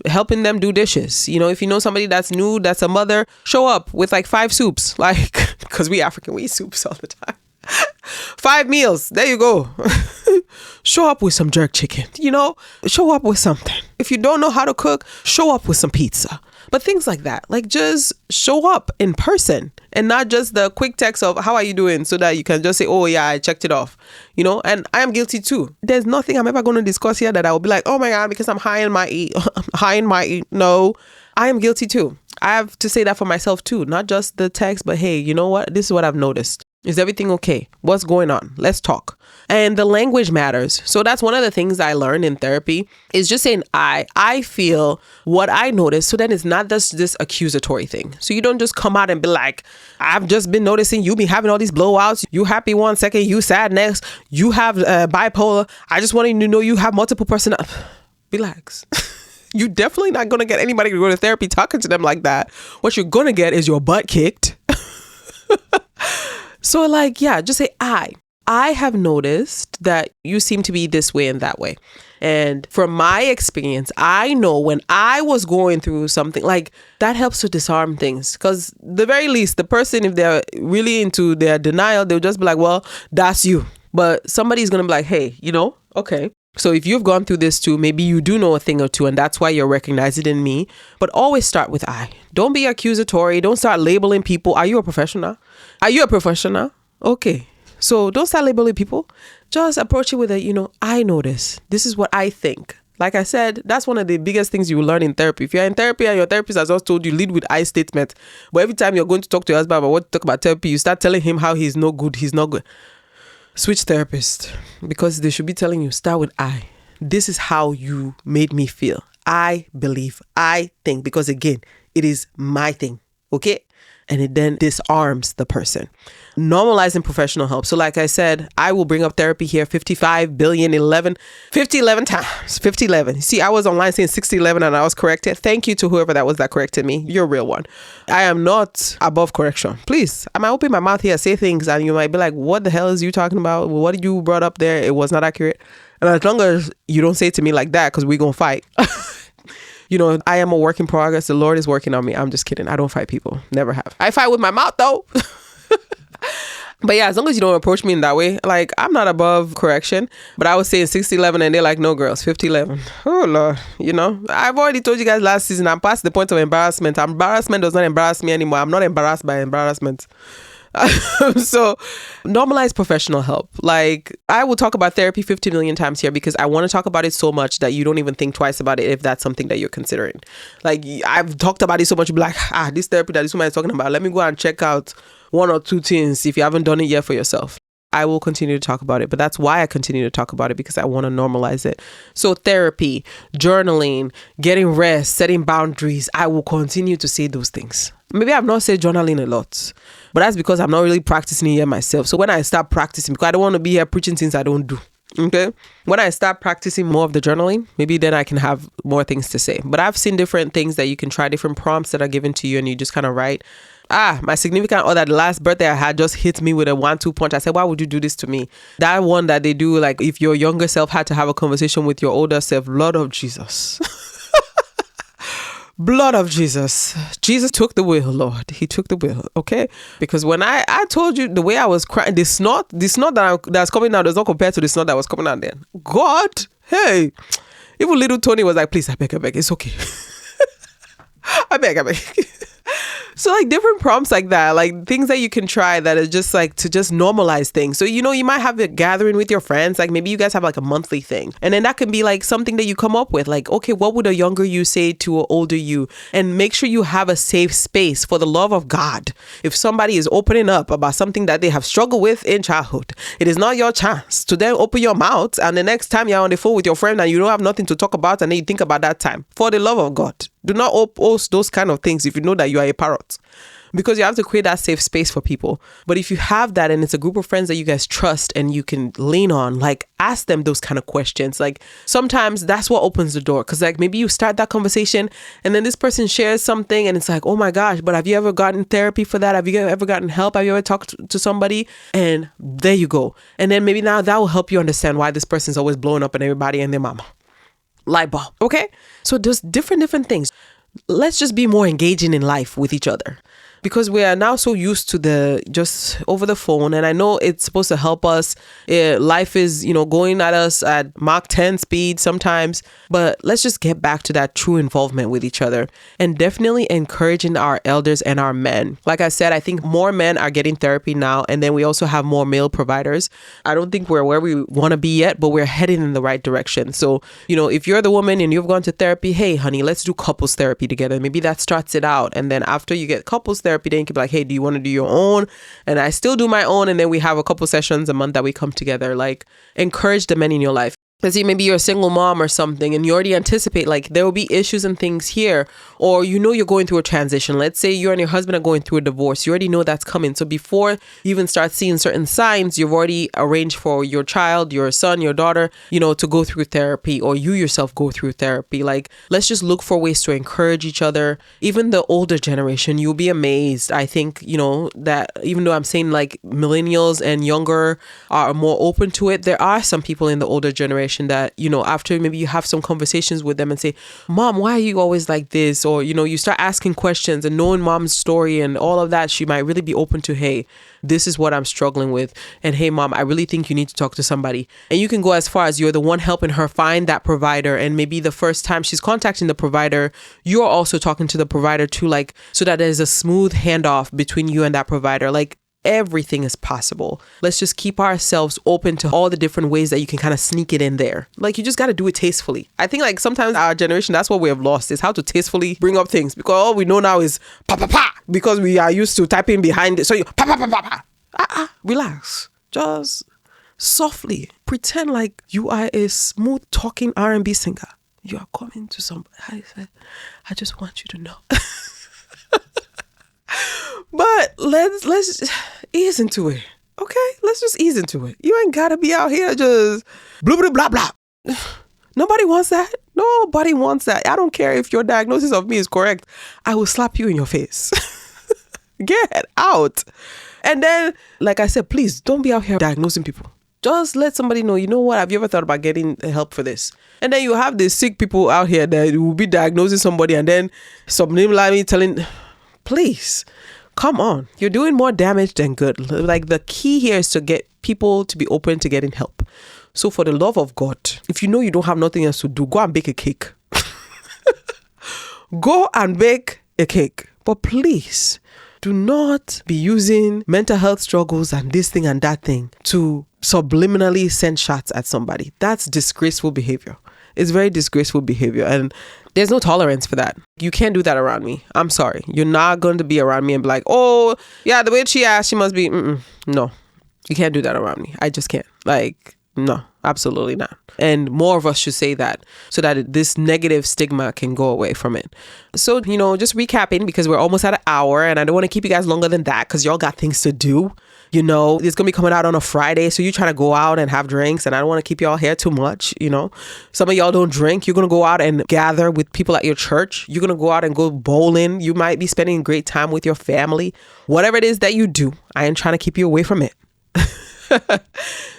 helping them do dishes. If you know somebody that's new, that's a mother, show up with like 5 soups, like, because we African, we eat soups all the time. 5 meals, there you go. Show up with some jerk chicken, show up with something. If you don't know how to cook, show up with some pizza. But things like that, like just show up in person and not just the quick text of how are you doing, so that you can just say, oh yeah, I checked it off, and I am guilty too. There's nothing I'm ever going to discuss here that I will be like, oh my God, because I'm high in my E. No, I am guilty too. I have to say that for myself too, not just the text, but hey, you know what? This is what I've noticed. Is everything okay? What's going on? Let's talk. And the language matters. So that's one of the things I learned in therapy, is just saying I feel what I noticed. So then it's not just this accusatory thing. So you don't just come out and be like, I've just been noticing you been having all these blowouts. You happy one second, you sad next. You have bipolar. I just want you to know you have multiple personalities. Relax. You're definitely not going to get anybody to go to therapy talking to them like that. What you're going to get is your butt kicked. So like, yeah, just say, I have noticed that you seem to be this way and that way. And from my experience, I know when I was going through something like that, helps to disarm things. Because the very least, the person, if they're really into their denial, they'll just be like, well, that's you. But somebody's going to be like, hey, okay. So if you've gone through this too, maybe you do know a thing or two, and that's why you're recognizing it in me. But always start with I. Don't be accusatory. Don't start labeling people. Are you a professional? Are you a professional? Okay. So don't start labeling people. Just approach it with I know this. This is what I think. Like I said, that's one of the biggest things you will learn in therapy. If you're in therapy and your therapist has just told you, lead with I statement. But every time you're going to talk to your husband about what to talk about therapy, you start telling him how he's no good. He's not good. Switch therapist, because they should be telling you, start with I. This is how you made me feel. I believe, I think, because again, it is my thing. Okay. And it then disarms the person. Normalizing professional help. So like I said, I will bring up therapy here 55 billion 11 times. 5011. See, I was online saying 6011 and I was corrected. Thank you to whoever that was that corrected me. You're a real one. I am not above correction. Please, I might open my mouth here, say things, and you might be like, what the hell is you talking about? What did you brought up there? It was not accurate. And as long as you don't say it to me like that, because we're going to fight. I am a work in progress. The Lord is working on me. I'm just kidding. I don't fight people. Never have. I fight with my mouth though. But yeah, as long as you don't approach me in that way, like I'm not above correction, but I was saying 6011 and they're like, no girls, 5011. Oh Lord, I've already told you guys last season, I'm past the point of embarrassment. Embarrassment does not embarrass me anymore. I'm not embarrassed by embarrassment. So normalize professional help. Like, I will talk about therapy 50 million times here because I want to talk about it so much that you don't even think twice about it if that's something that you're considering. Like, I've talked about it so much, you'll be like, this therapy that this woman is talking about, let me go and check out one or two things if you haven't done it yet for yourself. I will continue to talk about it, but that's why I continue to talk about it, because I want to normalize it. So therapy, journaling, getting rest, setting boundaries, I will continue to say those things. Maybe I've not said journaling a lot, but that's because I'm not really practicing it yet myself. So when I start practicing, because I don't want to be here preaching things I don't do. Okay. When I start practicing more of the journaling, maybe then I can have more things to say. But I've seen different things that you can try, different prompts that are given to you, and you just kind of write. My significant other, the last birthday I had, just hit me with a 1-2 punch. I said, why would you do this to me? That one that they do, like if your younger self had to have a conversation with your older self, Lord of Jesus. Blood of Jesus. Jesus took the wheel, Lord. He took the wheel, okay? Because when I told you the way I was crying, the snot that's coming out does not compare to the snot that was coming out then. God, hey. Even little Toni was like, please, I beg, it's okay. I beg. So like different prompts like that, like things that you can try that is just like to just normalize things. So, you might have a gathering with your friends, like maybe you guys have like a monthly thing. And then that can be like something that you come up with, like, okay, what would a younger you say to an older you? And make sure you have a safe space for the love of God. If somebody is opening up about something that they have struggled with in childhood, it is not your chance to then open your mouth. And the next time you're on the phone with your friend and you don't have nothing to talk about, and then you think about that time, for the love of God, do not post those kind of things if you know that you are a parrot, because you have to create that safe space for people. But if you have that and it's a group of friends that you guys trust and you can lean on, like ask them those kind of questions. Like sometimes that's what opens the door, because like maybe you start that conversation and then this person shares something and it's like, oh my gosh, but have you ever gotten therapy for that? Have you ever gotten help? Have you ever talked to somebody? And there you go. And then maybe now that will help you understand why this person's always blowing up on everybody and their mama. Light bulb. Okay. So there's different things. Let's just be more engaging in life with each other, because we are now so used to the just over the phone. And I know it's supposed to help us. Life is, going at us at Mach 10 speed sometimes, but let's just get back to that true involvement with each other, and definitely encouraging our elders and our men. Like I said, I think more men are getting therapy now. And then we also have more male providers. I don't think we're where we want to be yet, but we're heading in the right direction. So, if you're the woman and you've gone to therapy, hey, honey, let's do couples therapy together. Maybe that starts it out. And then after you get couples therapy, then you can be like, hey, do you want to do your own? And I still do my own. And then we have a couple sessions a month that we come together. Like, encourage the men in your life. Let's see, maybe you're a single mom or something and you already anticipate like there will be issues and things here, or you're going through a transition. Let's say you and your husband are going through a divorce. You already know that's coming. So before you even start seeing certain signs, you've already arranged for your child, your son, your daughter, to go through therapy, or you yourself go through therapy. Like, let's just look for ways to encourage each other. Even the older generation, you'll be amazed. I think, that even though I'm saying like millennials and younger are more open to it, there are some people in the older generation that, after maybe you have some conversations with them and say, Mom, why are you always like this? Or, you start asking questions and knowing Mom's story and all of that, she might really be open to, hey, this is what I'm struggling with. And hey, Mom, I really think you need to talk to somebody. And you can go as far as you're the one helping her find that provider. And maybe the first time she's contacting the provider, you're also talking to the provider too, like, so that there's a smooth handoff between you and that provider. Like, everything is possible. Let's just keep ourselves open to all the different ways that you can kind of sneak it in there. Like, you just got to do it tastefully. I think like sometimes our generation, that's what we have lost, is how to tastefully bring up things, because all we know now is pa pa pa, because we are used to typing behind it. So you pa pa pa pa pa. Relax. Just softly pretend like you are a smooth talking R&B singer. You are coming to somebody. I just want you to know. But let's ease into it. Okay? Let's just ease into it. You ain't gotta be out here just blah, blah, blah, blah. Nobody wants that. Nobody wants that. I don't care if your diagnosis of me is correct. I will slap you in your face. Get out. And then, like I said, please don't be out here diagnosing people. Just let somebody know, you know what, have you ever thought about getting help for this? And then you have these sick people out here that will be diagnosing somebody and then subliminally telling, please, come on. You're doing more damage than good. Like, the key here is to get people to be open to getting help. So for the love of God, if you know you don't have nothing else to do, go and bake a cake. Go and bake a cake. But please, Do not be using mental health struggles and this thing and that thing to subliminally send shots at somebody. That's disgraceful behavior. It's very disgraceful behavior. And there's no tolerance for that. You can't do that around me. I'm sorry. You're not going to be around me and be like, oh, yeah, the way she asked, she must be. No, you can't do that around me. I just can't. Like, no, absolutely not. And more of us should say that so that this negative stigma can go away from it. So, just recapping, because we're almost at an hour and I don't want to keep you guys longer than that because y'all got things to do. It's going to be coming out on a Friday. So you're trying to go out and have drinks and I don't want to keep y'all here too much. Some of y'all don't drink. You're going to go out and gather with people at your church. You're going to go out and go bowling. You might be spending a great time with your family. Whatever it is that you do, I ain't trying to keep you away from it.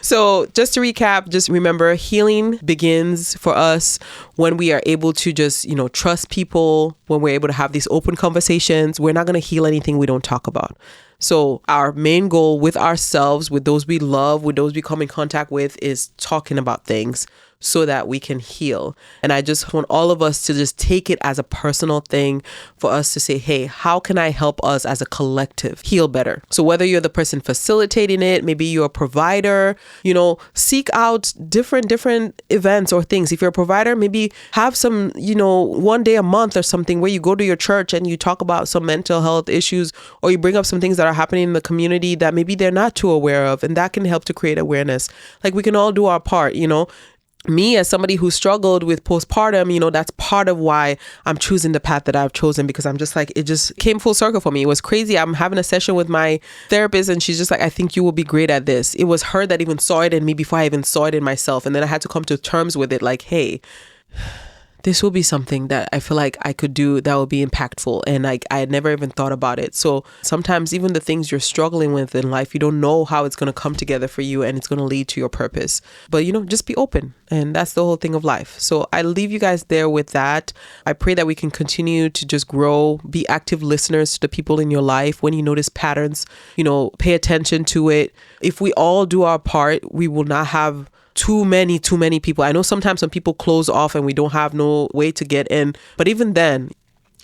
So just to recap, just remember, healing begins for us when we are able to just, trust people, when we're able to have these open conversations. We're not going to heal anything we don't talk about. So our main goal with ourselves, with those we love, with those we come in contact with, is talking about things so that we can heal. And I just want all of us to just take it as a personal thing for us to say, hey, how can I help us as a collective heal better? So whether you're the person facilitating it, maybe you're a provider, seek out different events or things. If you're a provider, maybe have some, one day a month or something where you go to your church and you talk about some mental health issues, or you bring up some things that are happening in the community that maybe they're not too aware of. And that can help to create awareness. Like, we can all do our part, Me, as somebody who struggled with postpartum, that's part of why I'm choosing the path that I've chosen, because I'm just like, it just came full circle for me. It was crazy. I'm having a session with my therapist and she's just like, I think you will be great at this. It was her that even saw it in me before I even saw it in myself. And then I had to come to terms with it, like, hey, this will be something that I feel like I could do that will be impactful. And I had never even thought about it. So sometimes even the things you're struggling with in life, you don't know how it's going to come together for you and it's going to lead to your purpose. But, just be open. And that's the whole thing of life. So I leave you guys there with that. I pray that we can continue to just grow, be active listeners to the people in your life. When you notice patterns, pay attention to it. If we all do our part, we will not have too many people. I know sometimes some people close off and we don't have no way to get in. But even then,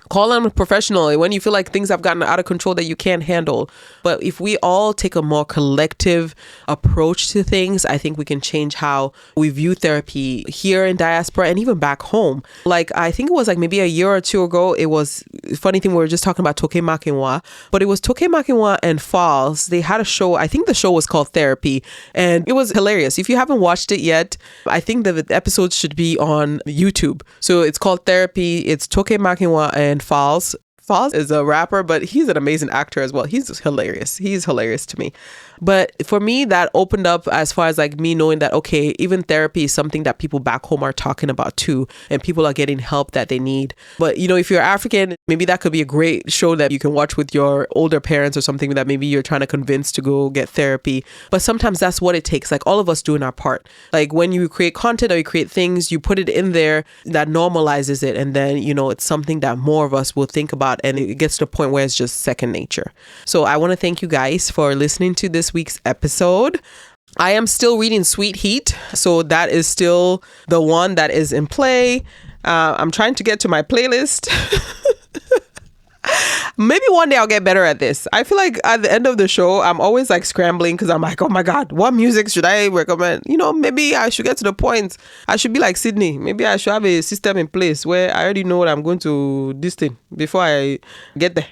call on a professional when you feel like things have gotten out of control that you can't handle. But if we all take a more collective approach to things, I think we can change how we view therapy here in Diaspora and even back home. Like, I think it was like maybe a year or two ago, it was a funny thing. We were just talking about Toke Makinwa, but it was Toke Makinwa and Falls. They had a show. I think the show was called Therapy, and it was hilarious. If you haven't watched it yet, I think that the episodes should be on YouTube. So it's called Therapy. It's Toke Makinwa and Falls. Falls is a rapper, but he's an amazing actor as well. He's hilarious. He's hilarious to me. But for me, that opened up as far as like me knowing that, okay, even therapy is something that people back home are talking about too. And people are getting help that they need. But, if you're African, maybe that could be a great show that you can watch with your older parents or something that maybe you're trying to convince to go get therapy. But sometimes that's what it takes. Like, all of us doing our part. Like, when you create content or you create things, you put it in there that normalizes it. And then, it's something that more of us will think about. And it gets to a point where it's just second nature. So I want to thank you guys for listening to this week's episode. I am still reading Sweet Heat, so that is still the one that is in play. I'm trying to get to my playlist. Maybe one day I'll get better at this. I feel like at the end of the show, I'm always like scrambling because I'm like, oh my God, what music should I recommend? Maybe I should get to the point. I should be like Sydney. Maybe I should have a system in place where I already know what I'm going to this thing before I get there.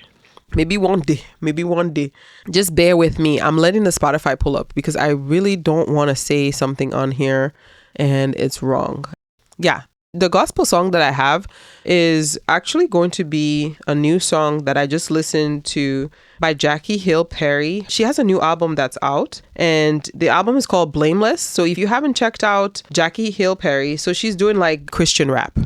Maybe one day. Just bear with me. I'm letting the Spotify pull up because I really don't want to say something on here and it's wrong. Yeah. The gospel song that I have is actually going to be a new song that I just listened to by Jackie Hill Perry. She has a new album that's out and the album is called Blameless. So if you haven't checked out Jackie Hill Perry, so she's doing like Christian rap.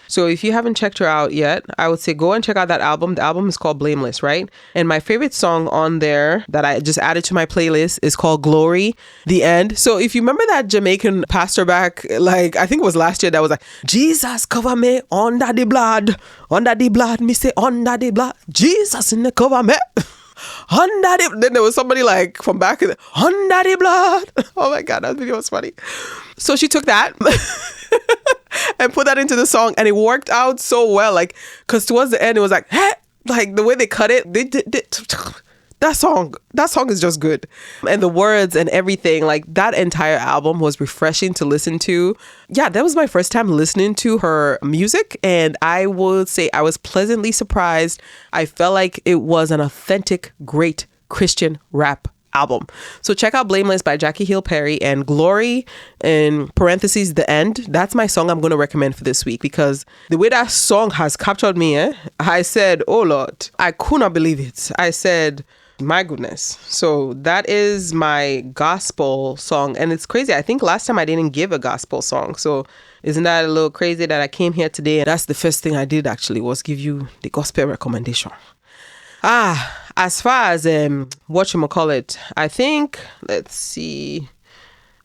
So if you haven't checked her out yet, I would say go and check out that album. The album is called Blameless, right? And my favorite song on there that I just added to my playlist is called Glory, The End. So if you remember that Jamaican pastor back, like I think it was last year, that was like, Jesus cover me under the blood, me say under the blood, Jesus in the cover me. Then there was somebody like from back in the, under the blood. Oh my God, that video was funny. So she took that and put that into the song and it worked out so well. Like, cause towards the end it was like, hey, Like the way they cut it, that song is just good. And the words and everything, like that entire album was refreshing to listen to. Yeah, that was my first time listening to her music. And I would say I was pleasantly surprised. I felt like it was an authentic, great Christian rap album. So check out Blameless by Jackie Hill Perry and Glory in parentheses The End. That's my song I'm going to recommend for this week, because the way that song has captured me, I said, oh Lord, I could not believe it. I said, my goodness. So that is my gospel song. And it's crazy. I think last time I didn't give a gospel song. So isn't that a little crazy that I came here today? And that's the first thing I did actually, was give you the gospel recommendation. As far as whatchamacallit, I think, let's see.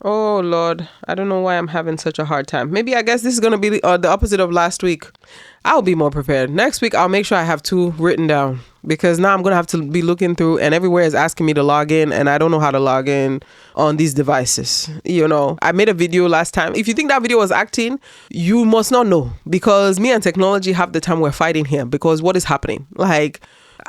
Oh Lord, I don't know why I'm having such a hard time. Maybe I guess this is going to be the opposite of last week. I'll be more prepared. Next week, I'll make sure I have 2 written down, because now I'm going to have to be looking through, and everywhere is asking me to log in, and I don't know how to log in on these devices. You know, I made a video last time. If you think that video was acting, you must not know, because me and technology half the time we're fighting here, because what is happening? Like,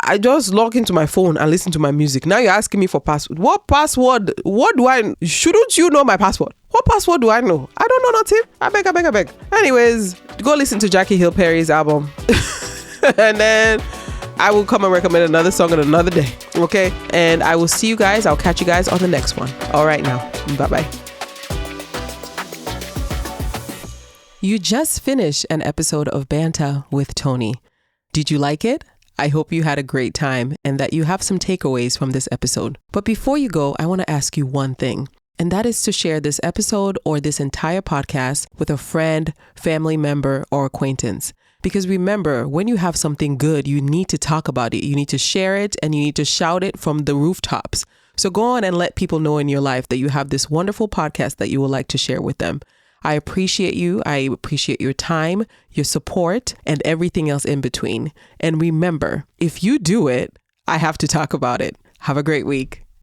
I just log into my phone and listen to my music. Now you're asking me for password. What password? What do I... Shouldn't you know my password? What password do I know? I don't know nothing. I beg. Anyways, go listen to Jackie Hill Perry's album. And then I will come and recommend another song on another day. Okay? And I will see you guys. I'll catch you guys on the next one. All right now. Bye-bye. You just finished an episode of Banta with Toni. Did you like it? I hope you had a great time and that you have some takeaways from this episode. But before you go, I want to ask you one thing, and that is to share this episode or this entire podcast with a friend, family member, or acquaintance. Because remember, when you have something good, you need to talk about it. You need to share it, and you need to shout it from the rooftops. So go on and let people know in your life that you have this wonderful podcast that you would like to share with them. I appreciate you. I appreciate your time, your support, and everything else in between. And remember, if you do it, I have to talk about it. Have a great week.